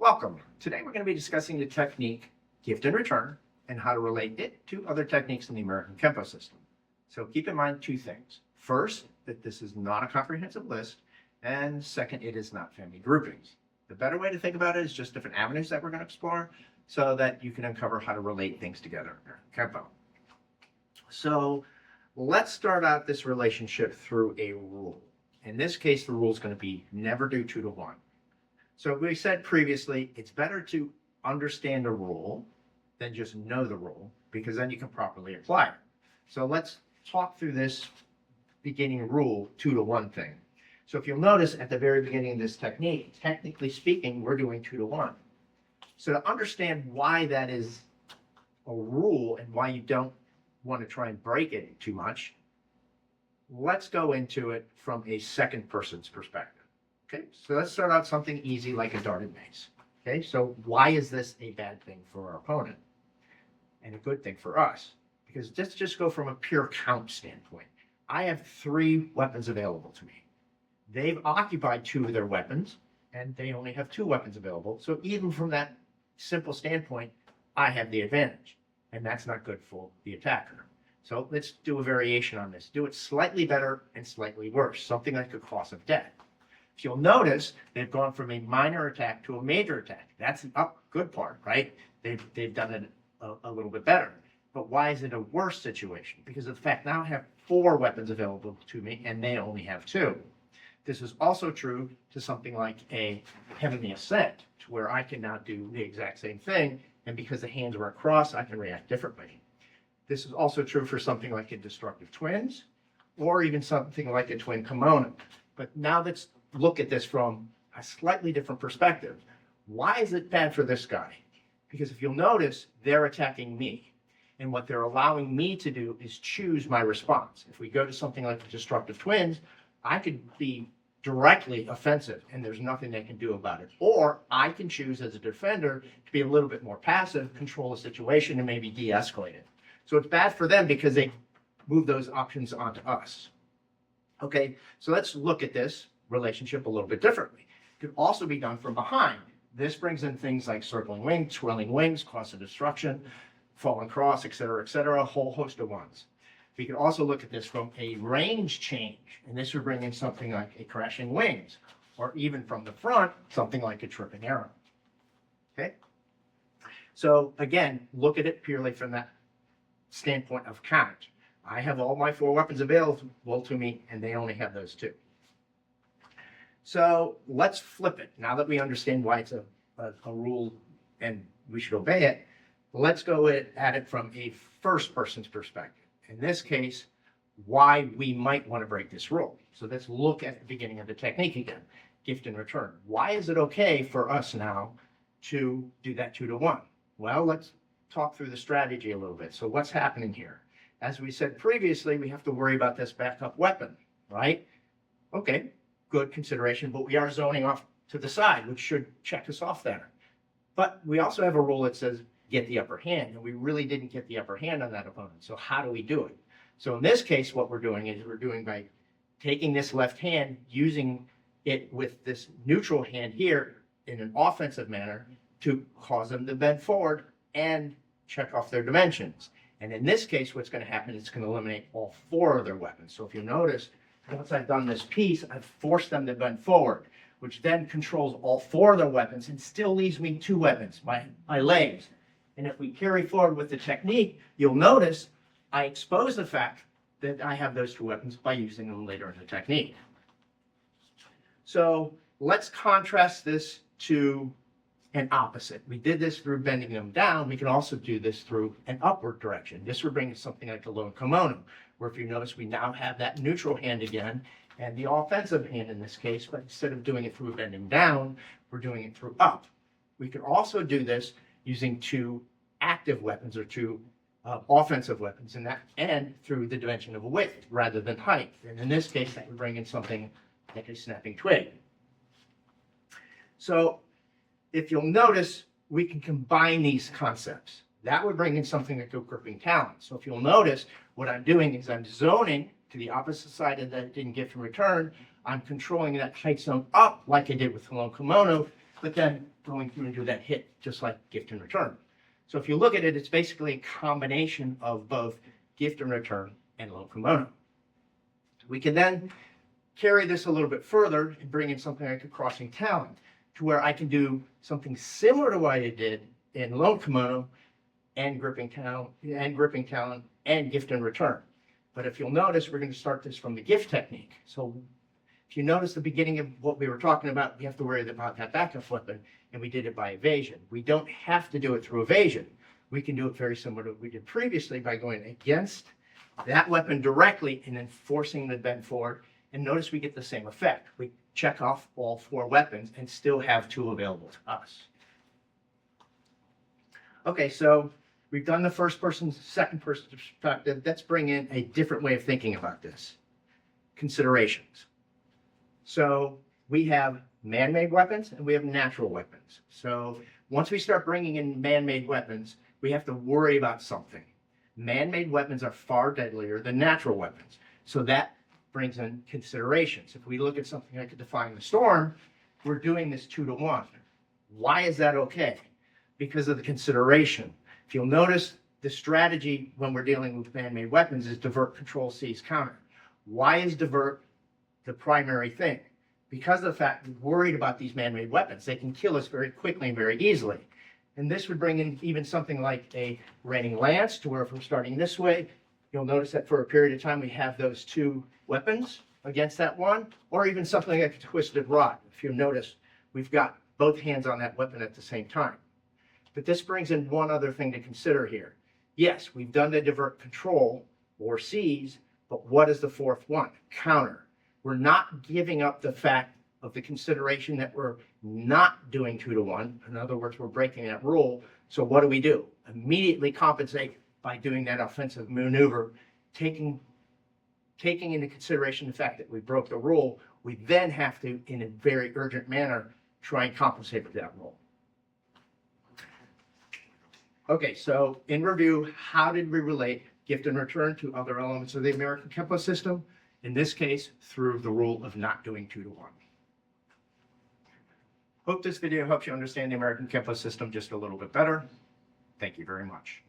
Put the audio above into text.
Welcome. Today we're going to be discussing the technique gift and return and how to relate it to other techniques in the American Kenpo system. So keep in mind two things. First, that this is not a comprehensive list, and second, it is not family groupings. The better way to think about it is just different avenues that we're going to explore so that you can uncover how to relate things together in Kenpo. So let's start out this relationship through a rule. In this case, the rule is going to be never do 2 to 1. So we said previously, it's better to understand a rule than just know the rule, because then you can properly apply it. So let's talk through this beginning rule 2 to 1 thing. So if you'll notice at the very beginning of this technique, technically speaking, we're doing 2 to 1. So to understand why that is a rule and why you don't want to try and break it too much, let's go into it from a second person's perspective. Okay, so let's start out something easy like a darted mace. Okay, so why is this a bad thing for our opponent and a good thing for us? Because let's just go from a pure count standpoint. I have 3 weapons available to me. They've occupied 2 of their weapons, and they only have 2 weapons available. So even from that simple standpoint, I have the advantage, and that's not good for the attacker. So let's do a variation on this. Do it slightly better and slightly worse, something like a cause of death. If you'll notice, they've gone from a minor attack to a major attack. That's the good part, right? They've done it a little bit better. But why is it a worse situation? Because of the fact now I have 4 weapons available to me, and they only have 2. This is also true to something like a heavenly ascent, to where I can now do the exact same thing, and because the hands are across, I can react differently. This is also true for something like a destructive twins, or even something like a twin kimono. But now let's look at this from a slightly different perspective. Why is it bad for this guy? Because if you'll notice, they're attacking me. And what they're allowing me to do is choose my response. If we go to something like the destructive twins, I could be directly offensive and there's nothing they can do about it. Or I can choose as a defender to be a little bit more passive, control the situation, and maybe de-escalate it. So it's bad for them because they move those options onto us. Okay, so let's look at this relationship a little bit differently. It could also be done from behind. This brings in things like circling wings, twirling wings, cause of destruction, falling cross, etc., a whole host of ones. We could also look at this from a range change, and this would bring in something like a crashing wings, or even from the front, something like a tripping arrow. Okay? So again, look at it purely from that standpoint of count. I have all my 4 weapons available to me, and they only have those 2. So let's flip it. Now that we understand why it's a rule and we should obey it, let's go at it from a first person's perspective. In this case, why we might want to break this rule. So let's look at the beginning of the technique again, gift and return. Why is it okay for us now to do that 2 to 1? Well, let's talk through the strategy a little bit. So what's happening here? As we said previously, we have to worry about this backup weapon, right? Okay, good consideration, but we are zoning off to the side, which should check us off there. But we also have a rule that says get the upper hand, and we really didn't get the upper hand on that opponent. So how do we do it? So in this case, what we're doing is we're doing by taking this left hand, using it with this neutral hand here in an offensive manner to cause them to bend forward and check off their dimensions. And in this case, what's going to happen is it's going to eliminate all 4 of their weapons. So if you notice, once I've done this piece, I've forced them to bend forward, which then controls all 4 of their weapons and still leaves me 2 weapons, my legs. And if we carry forward with the technique, you'll notice I expose the fact that I have those 2 weapons by using them later in the technique. So let's contrast this to an opposite. We did this through bending them down. We can also do this through an upward direction. This would bring us something like a low kimono, where if you notice, we now have that neutral hand again, and the offensive hand in this case, but instead of doing it through bending down, we're doing it through up. We could also do this using 2 active weapons or 2 offensive weapons, and through the dimension of width rather than height. And in this case, that would bring in something like a snapping twig. So if you'll notice, we can combine these concepts. That would bring in something like a gripping talon. So if you'll notice, what I'm doing is I'm zoning to the opposite side of that didn't gift in return. I'm controlling that height zone up like I did with the long kimono, but then going through and do that hit just like gift and return. So if you look at it, it's basically a combination of both gift and return and loan kimono. We can then carry this a little bit further and bring in something like a crossing talent, to where I can do something similar to what I did in loan kimono and gripping talent and gift and return. But if you'll notice, we're going to start this from the gift technique. So if you notice the beginning of what we were talking about, we have to worry about that backup weapon, and we did it by evasion. We don't have to do it through evasion. We can do it very similar to what we did previously by going against that weapon directly and then forcing the bend forward. And notice we get the same effect. We check off all 4 weapons and still have 2 available to us. Okay, so we've done the first person, second person perspective. Let's bring in a different way of thinking about this. Considerations. So we have man-made weapons and we have natural weapons. So once we start bringing in man-made weapons, we have to worry about something. Man-made weapons are far deadlier than natural weapons. So that brings in considerations. If we look at something like Defying the Storm, we're doing this 2-to-1. Why is that okay? Because of the consideration. If you'll notice, the strategy when we're dealing with man-made weapons is divert, control, seize, counter. Why is divert the primary thing? Because of the fact we're worried about these man-made weapons. They can kill us very quickly and very easily. And this would bring in even something like a raining lance, to where if we're starting this way, you'll notice that for a period of time we have those 2 weapons against that one, or even something like a twisted rod. If you notice, we've got both hands on that weapon at the same time. But this brings in one other thing to consider here. Yes, we've done the divert, control or seize, but what is the 4th one? Counter. We're not giving up the fact of the consideration that we're not doing 2-to-1. In other words, we're breaking that rule. So what do? Immediately compensate by doing that offensive maneuver, taking into consideration the fact that we broke the rule. We then have to, in a very urgent manner, try and compensate for that rule. Okay, so in review, how did we relate gift and return to other elements of the American Kenpo system? In this case, through the rule of not doing 2-to-1. Hope this video helps you understand the American Kenpo system just a little bit better. Thank you very much.